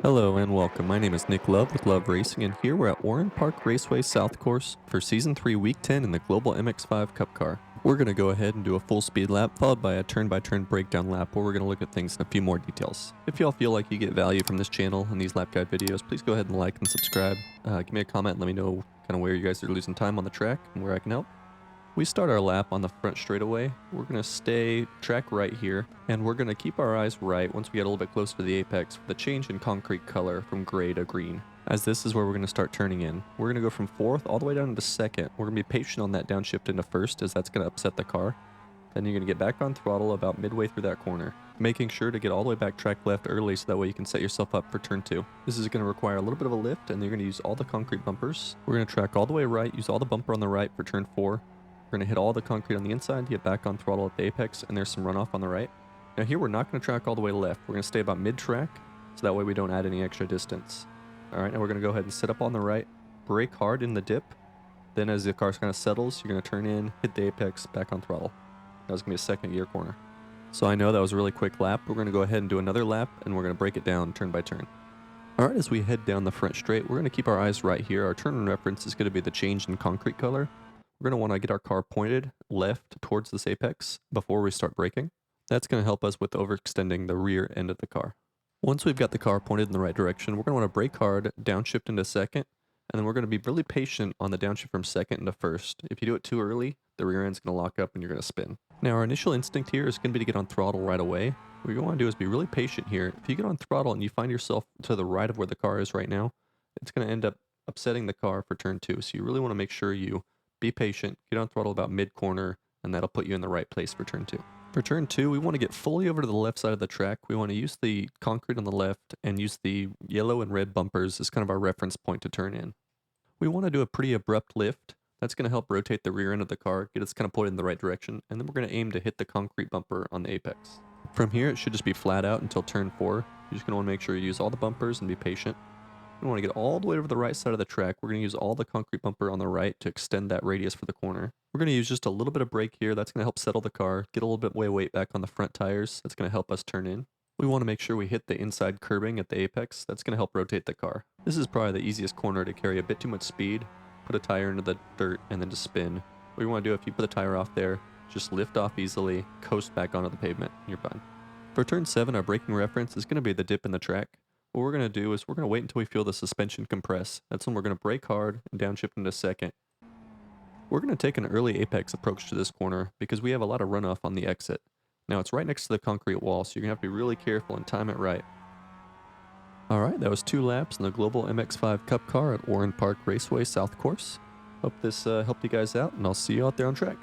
Hello and welcome. My name is Nick Love with Love Racing, and here we're at Oran Park Raceway South Course for Season 3, Week 10 in the Global MX5 Cup Car. We're going to go ahead and do a full speed lap, followed by a turn-by-turn breakdown lap where we're going to look at things in a few more details. If y'all feel like you get value from this channel and these lap guide videos, please go ahead and like and subscribe. Give me a comment and let me know kind of where you guys are losing time on the track and where I can help. We start our lap on the front straightaway. We're going to stay track right here, and we're going to keep our eyes right once we get a little bit closer to the apex for the change in concrete color from gray to green, as this is where we're going to start turning in. We're going to go from 4th all the way down to 2nd. We're going to be patient on that downshift into 1st, as that's going to upset the car. Then you're going to get back on throttle about midway through that corner, making sure to get all the way back track left early so that way you can set yourself up for turn 2. This is going to require a little bit of a lift, and you're going to use all the concrete bumpers. We're going to track all the way right, use all the bumper on the right for turn 4. We're going to hit all the concrete on the inside, get back on throttle at the apex, and there's some runoff on the right. Now here we're not going to track all the way left. We're going to stay about mid-track, so that way we don't add any extra distance. Alright, now we're going to go ahead and sit up on the right, brake hard in the dip. Then as the car kind of settles, you're going to turn in, hit the apex, back on throttle. That was going to be a 2nd gear corner. So I know that was a really quick lap. We're going to go ahead and do another lap, and we're going to break it down turn by turn. Alright, as we head down the front straight, we're going to keep our eyes right here. Our turn reference is going to be the change in concrete color. We're going to want to get our car pointed left towards this apex before we start braking. That's going to help us with overextending the rear end of the car. Once we've got the car pointed in the right direction, we're going to want to brake hard, downshift into 2nd, and then we're going to be really patient on the downshift from 2nd into 1st. If you do it too early, the rear end's going to lock up and you're going to spin. Now our initial instinct here is going to be to get on throttle right away. What you want to do is be really patient here. If you get on throttle and you find yourself to the right of where the car is right now, it's going to end up upsetting the car for turn 2. So you really want to make sure you be patient, get on throttle about mid-corner, and that'll put you in the right place for turn 2. For turn 2, we want to get fully over to the left side of the track. We want to use the concrete on the left and use the yellow and red bumpers as kind of our reference point to turn in. We want to do a pretty abrupt lift. That's going to help rotate the rear end of the car, get us kind of pointed in the right direction, and then we're going to aim to hit the concrete bumper on the apex. From here, it should just be flat out until turn 4. You're just going to want to make sure you use all the bumpers and be patient. We want to get all the way over the right side of the track. We're going to use all the concrete bumper on the right to extend that radius for the corner. We're going to use just a little bit of brake here. That's going to help settle the car, get a little bit more weight back on the front tires. That's going to help us turn in. We want to make sure we hit the inside curbing at the apex. That's going to help rotate the car. This is probably the easiest corner to carry a bit too much speed, put a tire into the dirt, and then just spin. What you want to do if you put the tire off there, just lift off easily, coast back onto the pavement, and you're fine. For turn 7, our braking reference is going to be the dip in the track. What we're going to do is we're going to wait until we feel the suspension compress. That's when we're going to brake hard and downshift into 2nd. We're going to take an early apex approach to this corner because we have a lot of runoff on the exit. Now it's right next to the concrete wall, so you're going to have to be really careful and time it right. Alright, that was 2 laps in the Global MX5 Cup Car at Oran Park Raceway South Course. Hope this helped you guys out, and I'll see you out there on track.